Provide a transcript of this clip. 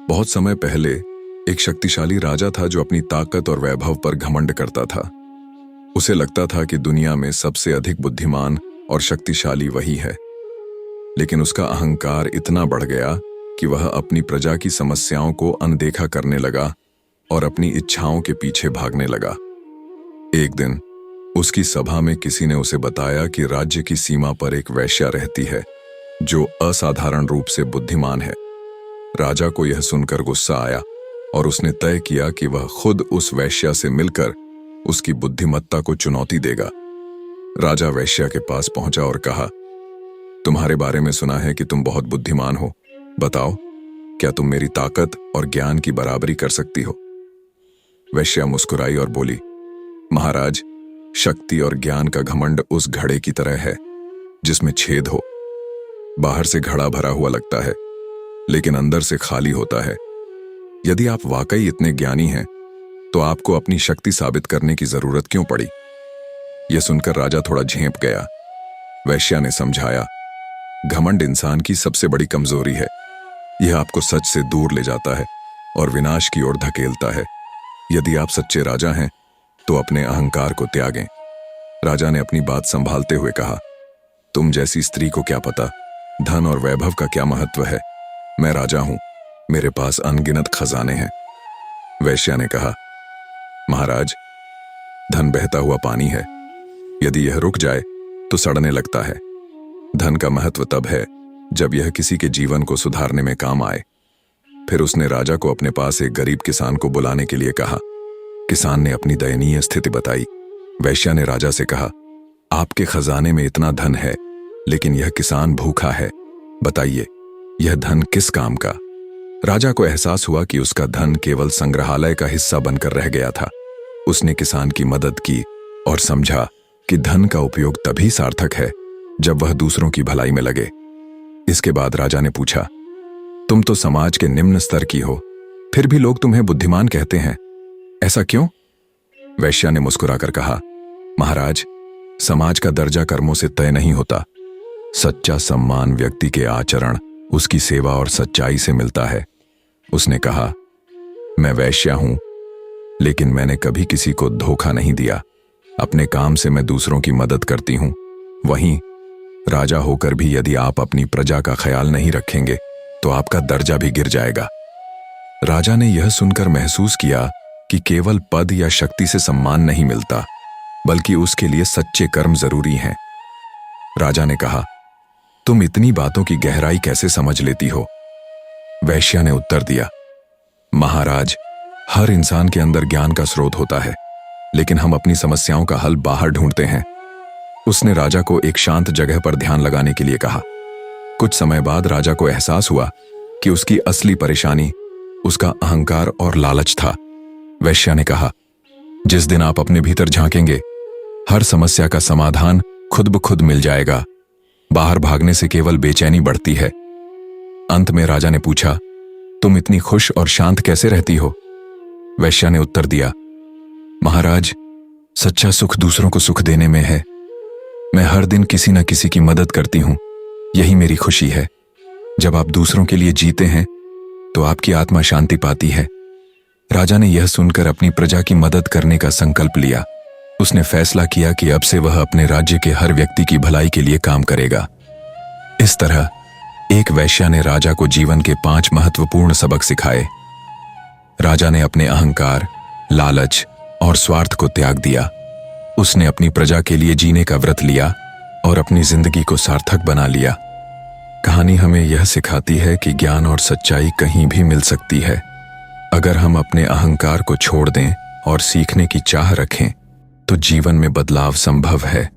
बहुत समय पहले एक शक्तिशाली राजा था जो अपनी ताकत और वैभव पर घमंड करता था। उसे लगता था कि दुनिया में सबसे अधिक बुद्धिमान और शक्तिशाली वही है। लेकिन उसका अहंकार इतना बढ़ गया कि वह अपनी प्रजा की समस्याओं को अनदेखा करने लगा और अपनी इच्छाओं के पीछे भागने लगा। एक दिन उसकी सभा में किसी ने उसे बताया कि राज्य की सीमा पर एक वेश्या रहती है जो असाधारण रूप से बुद्धिमान है। राजा को यह सुनकर गुस्सा आया और उसने तय किया कि वह खुद उस वेश्या से मिलकर उसकी बुद्धिमत्ता को चुनौती देगा। राजा वेश्या के पास पहुंचा और कहा, तुम्हारे बारे में सुना है कि तुम बहुत बुद्धिमान हो। बताओ, क्या तुम मेरी ताकत और ज्ञान की बराबरी कर सकती हो? वेश्या मुस्कुराई और बोली, महाराज, शक्ति और ज्ञान का घमंड उस घड़े की तरह है जिसमें छेद हो। बाहर से घड़ा भरा हुआ लगता है लेकिन अंदर से खाली होता है। यदि आप वाकई इतने ज्ञानी हैं तो आपको अपनी शक्ति साबित करने की जरूरत क्यों पड़ी? यह सुनकर राजा थोड़ा झेंप गया। वैश्या ने समझाया, घमंड इंसान की सबसे बड़ी कमजोरी है। यह आपको सच से दूर ले जाता है और विनाश की ओर धकेलता है। यदि आप सच्चे राजा हैं तो अपने अहंकार को त्यागें। राजा ने अपनी बात संभालते हुए कहा, तुम जैसी स्त्री को क्या पता धन और वैभव का क्या महत्व है। मैं राजा हूं, मेरे पास अनगिनत खजाने हैं। वैश्या ने कहा, महाराज, धन बहता हुआ पानी है। यदि यह रुक जाए तो सड़ने लगता है। धन का महत्व तब है जब यह किसी के जीवन को सुधारने में काम आए। फिर उसने राजा को अपने पास एक गरीब किसान को बुलाने के लिए कहा। किसान ने अपनी दयनीय स्थिति बताई। वैश्या ने राजा से कहा, आपके खजाने में इतना धन है लेकिन यह किसान भूखा है। बताइए, यह धन किस काम का? राजा को एहसास हुआ कि उसका धन केवल संग्रहालय का हिस्सा बनकर रह गया था। उसने किसान की मदद की और समझा कि धन का उपयोग तभी सार्थक है जब वह दूसरों की भलाई में लगे। इसके बाद राजा ने पूछा, तुम तो समाज के निम्न स्तर की हो, फिर भी लोग तुम्हें बुद्धिमान कहते हैं, ऐसा क्यों? वैश्या ने मुस्कुराकर कहा, महाराज, समाज का दर्जा कर्मों से तय नहीं होता। सच्चा सम्मान व्यक्ति के आचरण, उसकी सेवा और सच्चाई से मिलता है। उसने कहा, मैं वैश्या हूं लेकिन मैंने कभी किसी को धोखा नहीं दिया। अपने काम से मैं दूसरों की मदद करती हूं। वहीं राजा होकर भी यदि आप अपनी प्रजा का ख्याल नहीं रखेंगे तो आपका दर्जा भी गिर जाएगा। राजा ने यह सुनकर महसूस किया कि केवल पद या शक्ति से सम्मान नहीं मिलता, बल्कि उसके लिए सच्चे कर्म जरूरी हैं। राजा ने कहा, तुम इतनी बातों की गहराई कैसे समझ लेती हो? वैश्या ने उत्तर दिया, महाराज, हर इंसान के अंदर ज्ञान का स्रोत होता है लेकिन हम अपनी समस्याओं का हल बाहर ढूंढते हैं। उसने राजा को एक शांत जगह पर ध्यान लगाने के लिए कहा। कुछ समय बाद राजा को एहसास हुआ कि उसकी असली परेशानी उसका अहंकार और लालच था। वैश्या ने कहा, जिस दिन आप अपने भीतर झांकेंगे, हर समस्या का समाधान खुद ब खुद मिल जाएगा। बाहर भागने से केवल बेचैनी बढ़ती है। अंत में राजा ने पूछा, तुम इतनी खुश और शांत कैसे रहती हो? वैश्या ने उत्तर दिया, महाराज, सच्चा सुख दूसरों को सुख देने में है। मैं हर दिन किसी न किसी की मदद करती हूं, यही मेरी खुशी है। जब आप दूसरों के लिए जीते हैं तो आपकी आत्मा शांति पाती है। राजा ने यह सुनकर अपनी प्रजा की मदद करने का संकल्प लिया। उसने फैसला किया कि अब से वह अपने राज्य के हर व्यक्ति की भलाई के लिए काम करेगा। इस तरह एक वैश्या ने राजा को जीवन के 5 महत्वपूर्ण सबक सिखाए। राजा ने अपने अहंकार, लालच और स्वार्थ को त्याग दिया। उसने अपनी प्रजा के लिए जीने का व्रत लिया और अपनी जिंदगी को सार्थक बना लिया। कहानी हमें यह सिखाती है कि ज्ञान और सच्चाई कहीं भी मिल सकती है। अगर हम अपने अहंकार को छोड़ दें और सीखने की चाह रखें तो जीवन में बदलाव संभव है।